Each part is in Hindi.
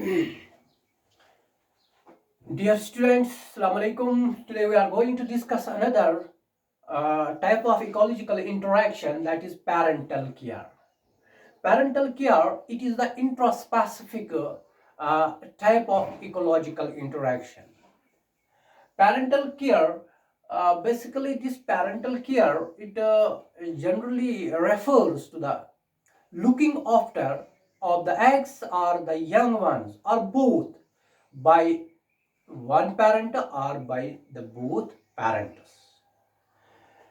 Dear students, Assalamu alaikum. Today we are going to discuss another type of ecological interaction, that is parental care. Parental care, it is the intraspecific type of ecological interaction. Parental care, basically this parental care, it generally refers to the looking after of the eggs or the young ones or both by one parent or by the both parents.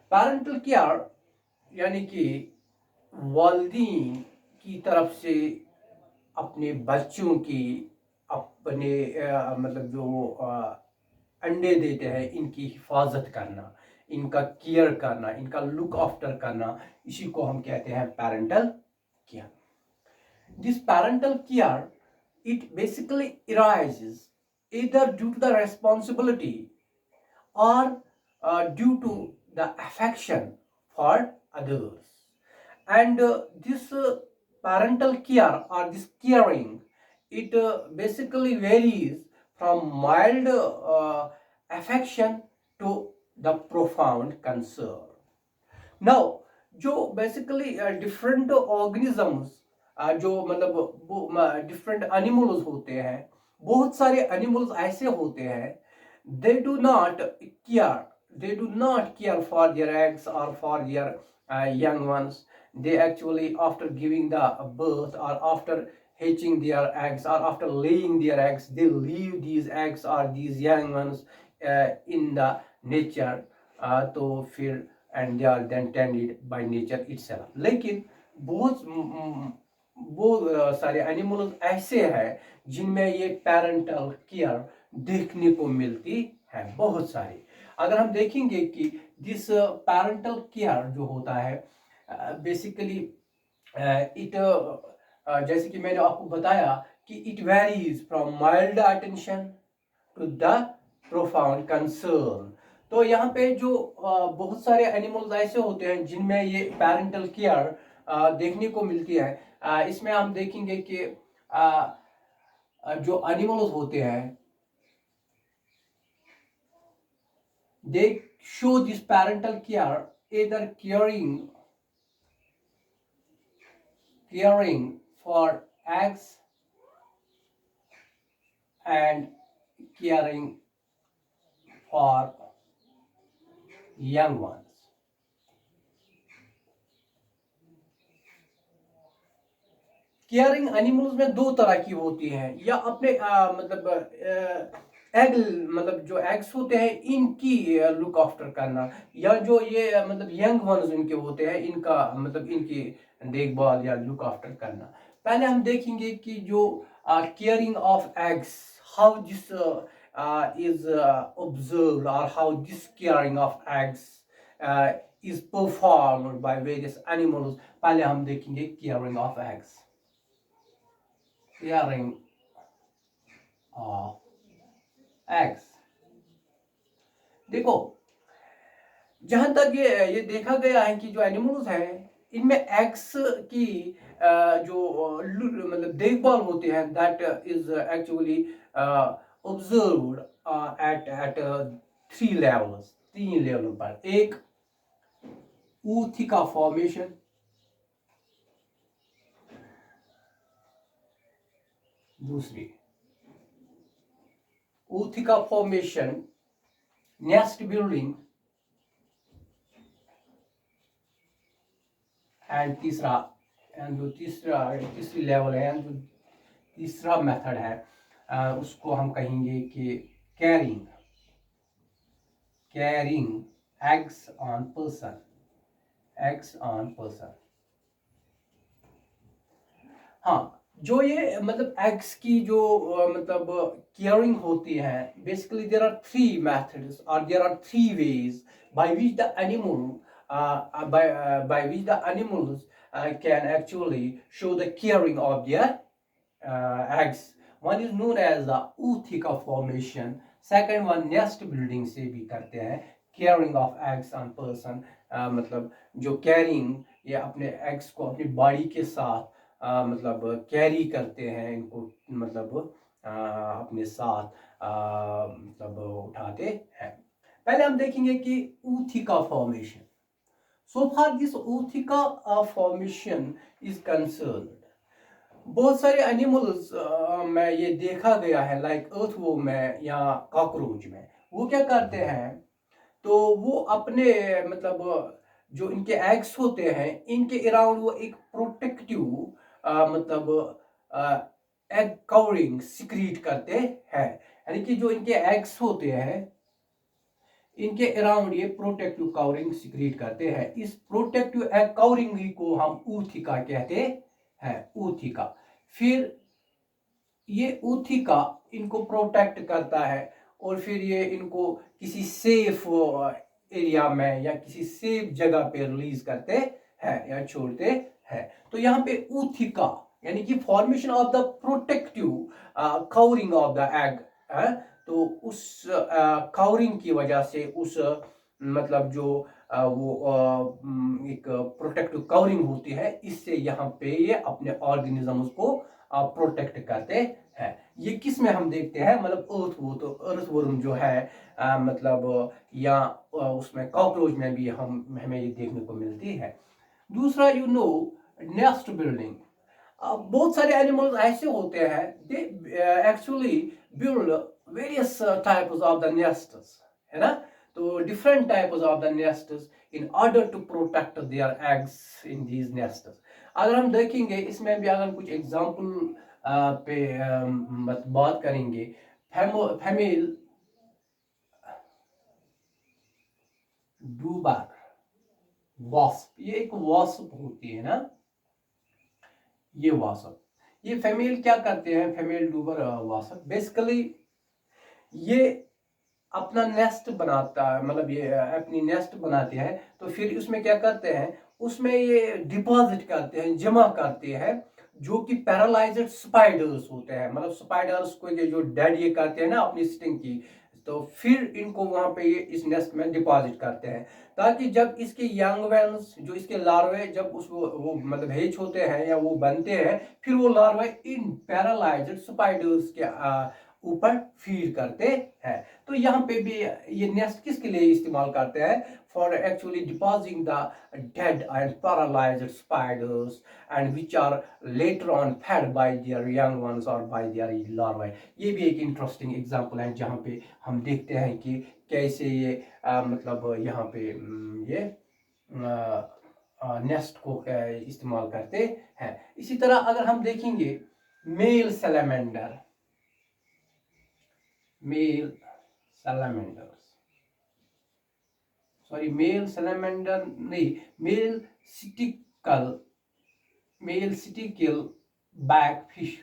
Parental care यानी कि वालिदैन की तरफ से अपने बच्चों की अपने मतलब जो अंडे देते हैं इनकी हिफाजत करना, इनका केयर करना, इनका लुक आफ्टर करना, इसी को हम कहते हैं parental care. This parental care, it basically arises either due to the responsibility or due to the affection for others. And this parental care or this caring, it basically varies from mild affection to the profound concern. Now, जो basically different organisms जो मतलब डिफरेंट एनिमल्स होते हैं, बहुत सारे एनिमल्स ऐसे होते हैं, they do not care for their eggs और for their young ones. They actually, after giving the birth or after hatching their eggs or after laying their eggs, they leave these eggs or these young ones in the nature. तो फिर and they are then tended by nature itself. लेकिन बहुत सारे एनिमल्स ऐसे हैं जिनमें ये पेरेंटल केयर देखने को मिलती है, बहुत सारी. अगर हम देखेंगे कि दिस पेरेंटल केयर जो होता है बेसिकली इट जैसे कि मैंने आपको बताया कि it varies from mild attention to the profound concern. तो यहाँ पे जो बहुत सारे एनिमल्स ऐसे होते हैं जिनमें ये पेरेंटल केयर देखने को मिलती है. इसमें हम देखेंगे कि जो एनिमल्स होते हैं दे show this parental care either caring for eggs and caring for young ones. Caring animals में दो तरह की होती हैं, या अपने मतलब एग मतलब जो एग्स होते हैं इनकी लुक आफ्टर करना, या जो ये मतलब यंग वंस इनके होते हैं इनका मतलब इनकी देखभाल या लुक आफ्टर करना. पहले हम देखेंगे कि जो caring of eggs, how this is observed or how this caring of eggs is performed by various animals. पहले हम देखेंगे caring of eggs. Caring of eggs. देखो, जहां तक ये देखा गया है कि जो एनिमल्स हैं इनमें एग्स की जो मतलब देखभाल होती है, that is actually observed eight 3 levels, 3 level पर. एक ऊथिका फॉर्मेशन, दूसरी ऊथिका फॉर्मेशन, नेस्ट बिल्डिंग, एंड तीसरी लेवल है, जो तीसरा मेथड है उसको हम कहेंगे कि कैरिंग एग्स ऑन पर्सन. हाँ, जो ये मतलब एग्स की जो मतलब केयरिंग होती है, बेसिकली देयर आर 3 मेथड्स और there are 3 ways by which the animal by which the animals can actually show the caring of their eggs. One is known as the ootheca formation, second one nest building से भी करते हैं. caring of eggs on person, मतलब जो caring ये अपने eggs को अपनी बॉडी के साथ मतलब कैरी करते हैं, इनको मतलब अपने साथ मतलब उठाते हैं। पहले हम देखेंगे कि ऊथिका formation. So far this Uthika formation is concerned, बहुत सारे एनिमल्स में ये देखा गया है, लाइक अर्थवॉर्म में या कॉकरोच में, वो क्या करते हैं, तो वो अपने मतलब जो इनके एग्स होते हैं इनके अराउंड वो एक प्रोटेक्टिव मतलब एग कवरिंग सिक्रीट करते हैं। यानी कि जो इनके एग्स होते हैं इनके अराउंड ये प्रोटेक्टिव कवरिंग सिक्रीट करते हैं। इस प्रोटेक्टिव एग कवरिंग ही को हम ऊथिका कहते हैं, ऊथिका। फिर ये ऊथिका इनको प्रोटेक्ट करता है और फिर ये इनको किसी सेफ एरिया में या किसी सेफ जगह पे रिलीज करते हैं या छोड़ते हैं। तो यहाँ पे ऊथिका यानी कि formation of the protective covering of the egg है। तो उस कवरिंग की वजह से उस मतलब जो वो एक प्रोटेक्टिव कवरिंग होती है, इससे यहाँ पे ये अपने ऑर्गेनिजम्स को प्रोटेक्ट करते हैं। ये किस में हम देखते हैं, मतलब अर्थवर्म जो है मतलब या उसमें कॉकरोच में भी हमें ये देखने को मिलती है। दूसरा नेस्ट बिल्डिंग। बहुत सारे एनिमल्स ऐसे होते हैं, they actually build various types of the nests, है ना। तो different types of the nests in order to protect their eggs in these nests. अगर हम देखेंगे इसमें भी, अगर कुछ एग्जांपल पे बात करेंगे, फीमेल डूबर वास्प, ये एक वास्प होती है ना, ये वास्प, ये फीमेल क्या करते हैं, फीमेल डूबर वास्प बेसिकली ये अपना नेस्ट बनाता है, मतलब ये अपनी नेस्ट बनाते हैं। तो फिर उसमें क्या करते हैं, उसमें ये डिपॉजिट करते हैं, जमा करते हैं जो कि पैरालाइज्ड स्पाइडर्स होते हैं, मतलब स्पाइडर्स को ये जो डेड ये करते हैं ना अपनी स्टिंग की, तो फिर इनको वहां पे ये इस नेस्ट में डिपॉजिट करते हैं, ताकि जब इसके यंग वेल्स जो इसके लार्वे जब उस वो मतलब हेच होते हैं या वो बनते हैं, फिर वो लार्वे इन पैरालाइज्ड स्पाइडर्स के ऊपर फीड करते हैं। तो यहाँ पे भी ये नेस्ट किसके लिए इस्तेमाल करते हैं, for actually depositing the dead and paralysed spiders and which are later on fed by their young ones और बाय देयर लार्वाe। ये भी एक इंटरेस्टिंग एग्जांपल है जहाँ पे हम देखते हैं कि कैसे ये मतलब यहाँ पे ये नेस्ट को इस्तेमाल करते हैं। इसी तरह अगर हम देखेंगे male salamander, male salamanders, sorry male salamander नहीं, male stickle, male sticker back fish.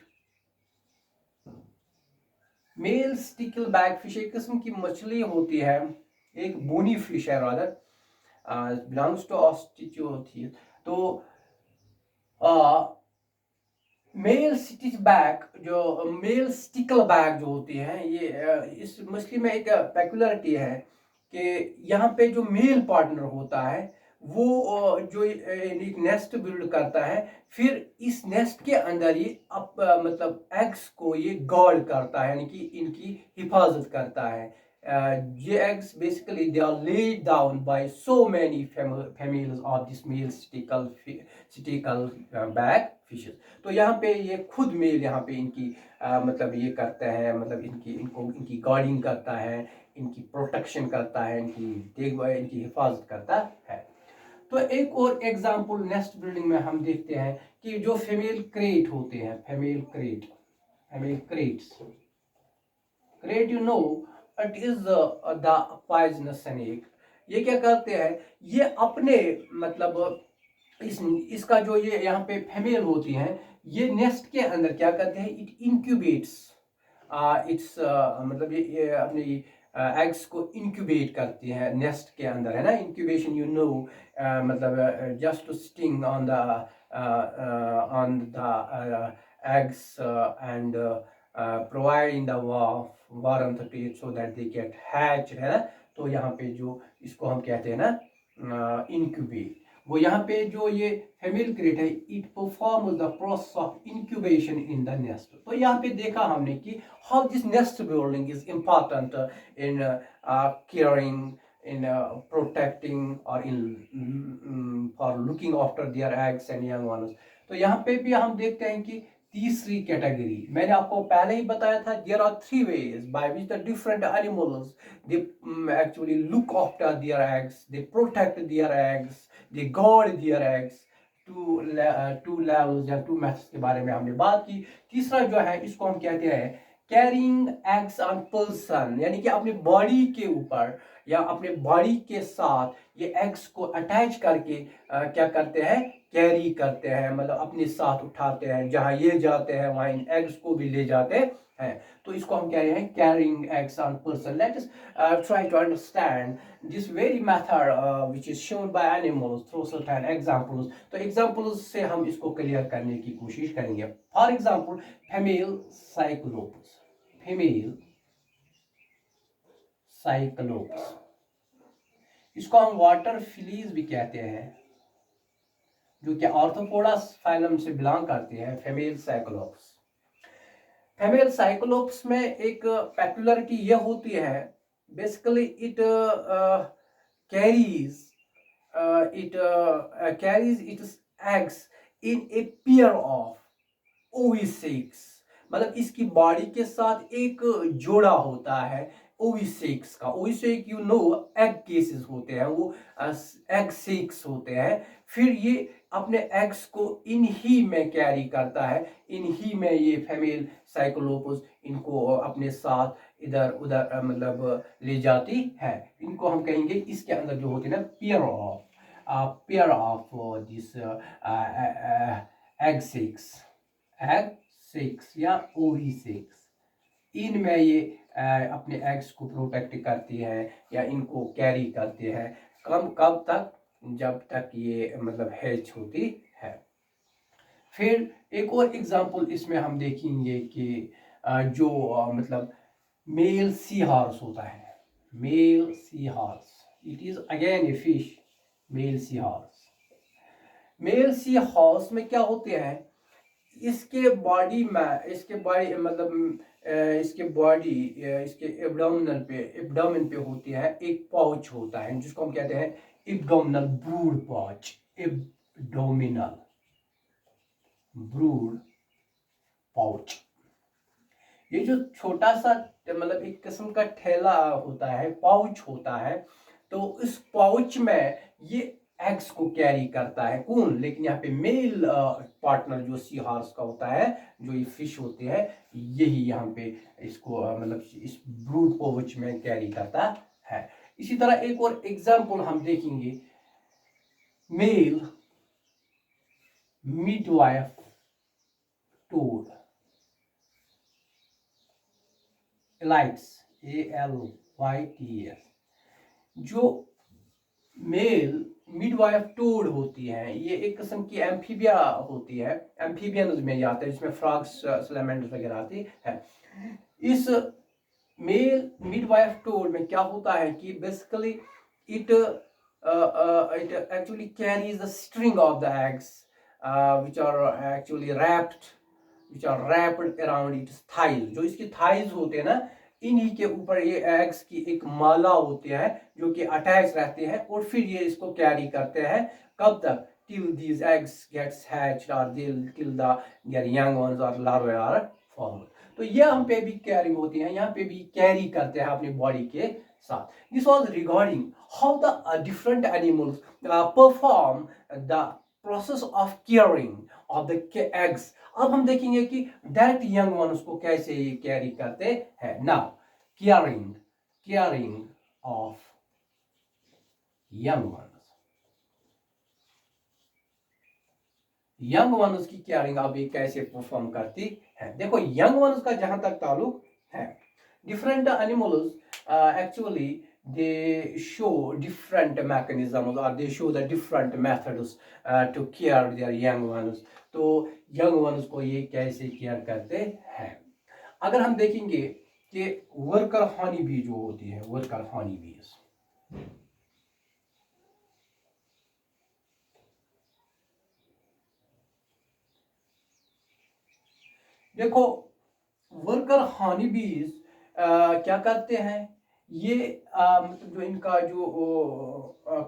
Male sticker back fish एक किस्म की मछली होती है, एक बोनी फिश है रादर, बिलोंग्स टू ऑस्टिचोथील। तो मेल स्टिच बैक जो मेल स्टिकल बैक जो होती है, ये इस मछली में एक पेक्युलरिटी है कि यहाँ पे जो मेल पार्टनर होता है वो जो एक नेस्ट बिल्ड करता है, फिर इस नेस्ट के अंदर ये मतलब एग्स को ये गार्ड करता है, यानी कि इनकी हिफाजत करता है। ये eggs basically they are laid down by so many females of this male sticker back fishes. तो यहाँ पे ये खुद मेल यहाँ पे इनकी मतलब ये करता है, मतलब इनकी गार्डिंग करता है, इनकी प्रोटेक्शन करता है, इनकी देखभाल, इनकी हिफाजत करता है। तो एक और एग्जांपल नेस्ट बिल्डिंग में हम देखते हैं कि जो फीमेल क्रेट होते हैं, female crate, female crates, crate it is the poisonous snake. ये क्या करते हैं, ये अपने मतलब इसका जो ये यहाँ पे फीमेल होती हैं, ये नेस्ट के अंदर क्या करते हैं, इट इंक्यूबेट्स इट्स मतलब ये अपनी एग्स को इंक्यूबेट करती है नेस्ट के अंदर, है ना। इंक्यूबेशन मतलब just to sting on the eggs and providing the warmth to it so that they get hatched, है ना। तो यहाँ पे जो इसको हम कहते हैं ना इंक्यूबेट, वो यहाँ पे जो ये फीमेल क्रेट है, it perform the process of incubation in the nest. तो यहाँ पे देखा हमने कि how this nest building is important in caring, in protecting or in for looking after their eggs and young ones। तो यहाँ पे भी हम देखते हैं कि तीसरी कैटेगरी मैंने आपको पहले ही बताया था, there are three ways by which the different animals they actually look after their eggs, they protect their eggs, they guard their eggs. Two levels या टू मेथड्स के बारे में हमने बात की। तीसरा जो है इसको हम कहते हैं कैरिंग एग्स ऑन पर्सन, यानी कि अपनी बॉडी के ऊपर या अपने बॉडी के साथ ये एग्स को अटैच करके क्या करते हैं, कैरी करते हैं, मतलब अपने साथ उठाते हैं, जहां ये जाते हैं वहां इन एग्स को भी ले जाते हैं। तो इसको हम कह रहे हैं carrying eggs on person. Let us try to understand this very method which is shown by animals through certain examples. तो एग्जांपल्स से हम इसको क्लियर करने की कोशिश करेंगे। For example female cyclops, female cyclops, इसको हम वाटर फिलीज भी कहते हैं, जो कि आर्थ्रोपोडा फाइलम से बिलोंग करते हैं। फीमेल साइक्लोप्स, फीमेल साइक्लोप्स में एक पेक्युलरिटी यह होती है, basically it carries carries its eggs in a pair of ovisacs, मतलब इसकी बॉडी के साथ एक जोड़ा होता है ओविसेक्स का। ओविसेक यू नो एग केसेस होते हैं, वो एग सेक्स होते हैं। फिर ये अपने एग्स को इन्हीं में कैरी करता है, इन्हीं में ये फीमेल साइक्लोपस इनको अपने साथ इधर उधर मतलब ले जाती है। इनको हम कहेंगे इसके अंदर जो होती है ना pair of this egg sex, egg sex या ओवी सेक्स, इनमें ये अपने एग्स को प्रोटेक्ट करती है या इनको कैरी करते हैं। कब तक, जब तक ये मतलब हैच होती है। फिर एक और एग्जांपल इसमें हम देखेंगे कि जो मतलब मेल सी हॉर्स होता है, male sea horse, it is again a fish, male sea horse. Male sea horse में क्या होते हैं, इसके बॉडी में, इसके बॉडी मतलब इसके बॉडी इसके एब्डोमेन पे होती है एक पाउच होता है जिसको हम कहते हैं abdominal brood pouch, abdominal brood pouch. ये जो छोटा सा मतलब एक किस्म का थैला होता है, पाउच होता है, तो इस पाउच में ये एग्स को कैरी करता है कौन, लेकिन यहाँ पे मेल पार्टनर जो सी हॉर्स का होता है, जो ये फिश होते हैं, यही यहाँ पे इसको मतलब इस ब्रूड पाउच में कैरी करता है। इसी तरह एक और एग्जांपल हम देखेंगे, मेल मिडवाइफ टोड, एलाइट्स, ALYTS, जो मेल मिडवाइफ टोड होती है, ये एक किस्म की एम्फीबिया होती है, एम्फीबियंस में आते हैं, जिसमें फ्रॉग्स सैलमेंडर्स वगैरह आती है। इस मेल मिडवाइफ टोड में क्या होता है कि basically it actually carries the string of the eggs which are actually wrapped around its thighs। जो इसकी thighs होते हैं ना, इन्हीं के ऊपर ये एग्स की एक माला होती है जो कि अटैच रहती है, और फिर ये इसको कैरी करते हैं कब तक, till these eggs gets hatched or till their young ones or larvae are formed। तो यहाँ पे भी कैरिंग होती है, यहाँ पे भी कैरी करते हैं अपनी बॉडी के साथ। This was regarding how the different animals perform the process of caring of the eggs. अब हम देखेंगे कि डायरेक्ट यंग वंस को कैसे ये कैरी करते हैं। Now caring of young ones, young ones की केयरिंग अब ये कैसे परफॉर्म करती है। देखो यंग वंस का जहां तक ताल्लुक है, different animals actually they show different mechanisms or they show the different methods to care their young ones। तो young ones को ये कैसे केयर करते हैं। अगर हम देखेंगे कि वर्कर हनी बी जो होती है, वर्कर हनी बीज, देखो, वर्कर हनी बीज क्या करते हैं, ये मतलब जो इनका जो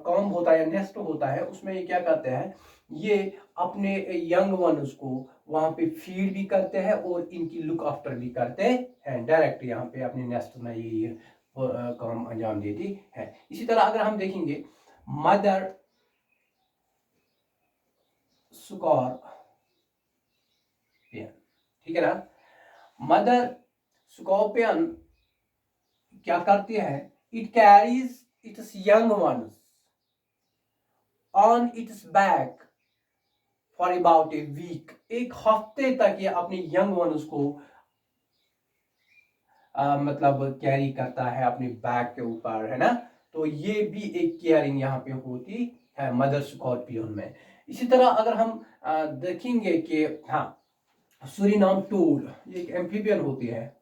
कॉम्ब होता है या नेस्ट होता है, उसमें ये क्या करते हैं, ये अपने यंग वंस को वहां पे फीड भी करते हैं और इनकी लुक आफ्टर भी करते हैं। डायरेक्ट यहाँ पे अपने नेस्ट में ये काम अंजाम देती है। इसी तरह अगर हम देखेंगे मदर स्कॉर्पियन, ठीक है ना, मदर स्कॉर्पियन क्या करती है, it carries its young ones on its back for about a week. एक हफ्ते तक ये अपने यंग वंस को मतलब कैरी करता है अपने बैक के ऊपर, है ना। तो ये भी एक केयरिंग यहाँ पे होती है मदर स्कॉर्पियन में। इसी तरह अगर हम देखेंगे कि हाँ, सूरीनाम टूड, ये एक एम्फीबियन होती है।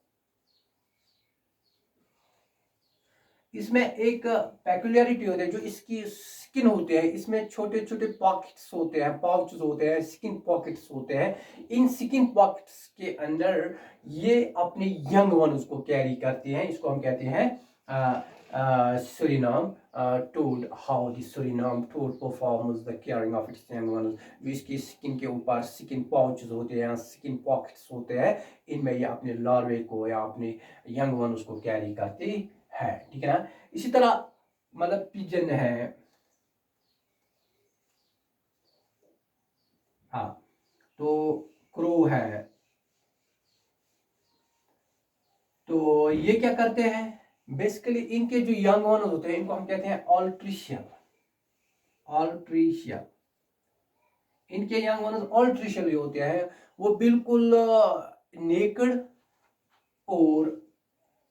इसमें एक पेक्युलरिटी होती है, जो इसकी स्किन होती है, इसमें छोटे छोटे पॉकेट्स होते हैं, पाउचेस होते हैं, स्किन पॉकेट्स होते हैं। इन स्किन पॉकेट्स के अंदर ये अपने यंग वन उसको कैरी करती हैं। इसको हम कहते हैं Surinam toad. How the Surinam toad performs the caring of its young one. जो इसकी स्किन के ऊपर स्किन पाउचेस होते हैं, स्किन पॉकेट्स होते हैं, इनमें ये अपने लार्वे को या अपने यंग वन उसको कैरी करती है, ठीक है ना। इसी तरह मतलब पिजन है, हाँ, तो क्रो है, तो ये क्या करते हैं, बेसिकली इनके जो यंग वन होते हैं इनको हम कहते हैं ऑल्ट्रिशियल। ऑल्ट्रिशियल, इनके यंग वन ऑल्ट्रिशियल होते हैं, वो बिल्कुल नेकड और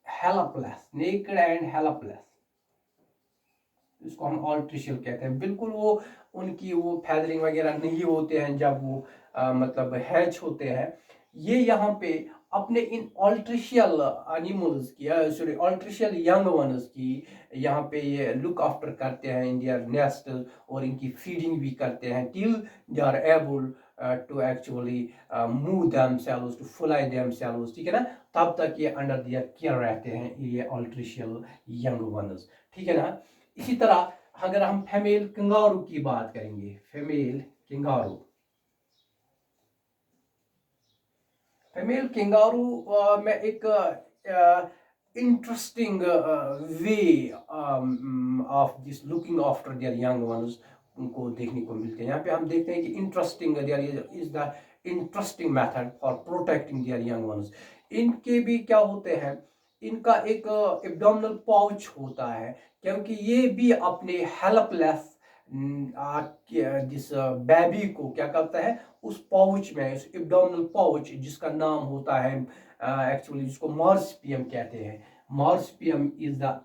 हेल्पलेस, नेकड एंड हेल्पलेस, इसको हम ऑल्ट्रिशियल कहते हैं। बिल्कुल वो उनकी वो फैदरिंग वगैरह नहीं होते हैं जब वो मतलब हैच होते हैं। ये यहाँ पे अपने इन ऑल्ट्रिशियल एनिमल्स की, सॉरी ऑल्ट्रिशियल यंग वंस की यहाँ पे ये लुक आफ्टर करते हैं इन देयर नेस्ट, और इनकी फीडिंग भी करते हैं till they are able to actually move themselves, to fly themselves, ठीक है ना। तब तक ये अंडर देयर केयर रहते हैं ये ऑल्ट्रिशियल यंग वंस, ठीक है ना। इसी तरह अगर हम फीमेल कंगारू की बात करेंगे, फीमेल कंगारू, फीमेल कंगारू में एक interesting way of this looking after their young once उनको देखने को मिलते हैं। यहाँ पे हम देखते हैं कि interesting there is the interesting method for protecting their young ones. इनके भी क्या होते हैं, इनका एक एब्डोमिनल पाउच होता है, क्योंकि ये भी अपने हेल्पलेस जिस बेबी को क्या करता है, उस पाउच में, उस एब्डोमिनल पाउच जिसका नाम होता है एक्चुअली जिसको मार्सपियम कहते हैं, मार्सपियम इज द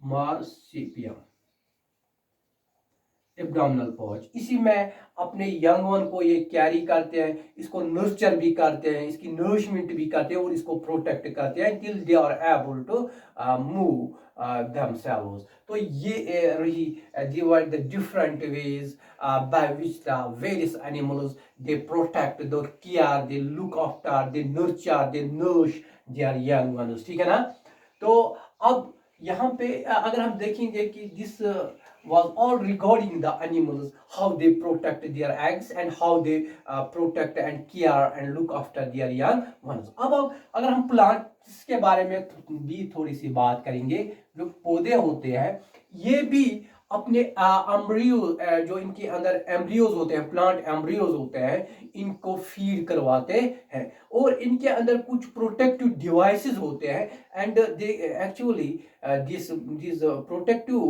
मार्सपियम एब्डोमिनल पाउच, इसी में अपने यंग वन को ये कैरी करते हैं, इसको नर्चर भी करते हैं, इसकी नरिशमेंट भी करते हैं और इसको प्रोटेक्ट करते हैं till they are able to move themselves। तो ये रही divide the different ways by which the various animals they protect, they care, they look after, they nurture, they nourish their young ones, ठीक है ना। तो अब यहाँ पे अगर हम देखेंगे कि this was all regarding the animals, how they protect their eggs and how they protect and care and look after their young ones। अब अगर हम प्लांट्स के बारे में भी थोड़ी सी बात करेंगे, जो पौधे होते हैं ये भी अपने एम्ब्रियो, जो इनके अंदर एम्ब्रियोज होते हैं, प्लांट एम्ब्रियोज होते हैं, इनको फीड करवाते हैं और इनके अंदर कुछ प्रोटेक्टिव डिवाइसेस होते हैं and they actually these protective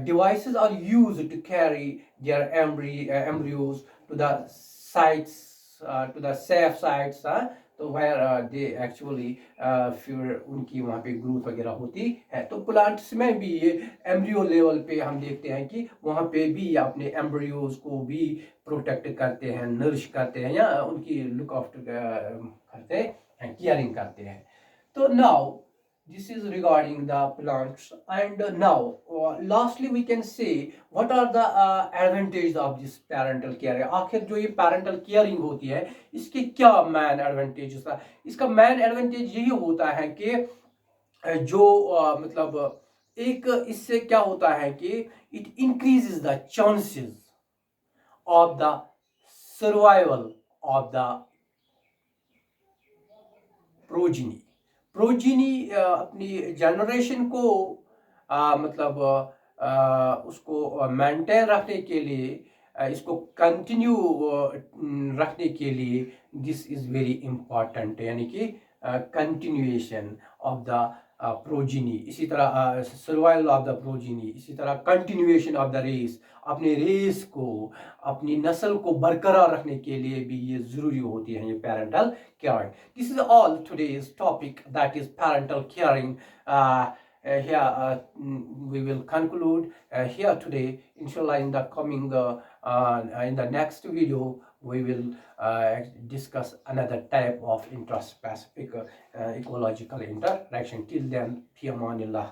devices are used to carry their embryos to the sites, to the safe sites, तो where they actually फिर उनकी वहाँ पे ग्रोथ वगैरह होती है। तो प्लांट्स में भी ये एम्ब्रियो लेवल पे हम देखते हैं कि वहाँ पे भी अपने एम्ब्रियोज को भी प्रोटेक्ट करते हैं, नरिश करते हैं या उनकी लुक आफ्टर करते हैं, केयरिंग करते हैं। तो now This is regarding the plants. And now, lastly, we can say what are the advantages of this parental care. आखिर जो ये parental caring होती है, इसके क्या main advantages है? इसका main advantage यही होता है कि जो मतलब एक इससे क्या होता है कि it increases the chances of the survival of the progeny. Progeny अपनी जनरेशन को मतलब उसको मेंटेन रखने के लिए इसको कंटिन्यू रखने के लिए दिस इज़ वेरी इम्पॉर्टेंट, यानी कि कंटिन्यूएशन ऑफ द प्रोजिनी, इसी तरह सर्वाइवल ऑफ द प्रोजिनी, इसी तरह कंटिन्यूएशन ऑफ द रेस, अपने रेस को, अपनी नस्ल को बरकरार रखने के लिए भी ये ज़रूरी होती है ये parental caring. This is all today's topic, that is parental caring. Here we will conclude here today. Inshallah, in the coming in the next video we will discuss another type of intraspecific ecological interaction. Till then, fi amanillah.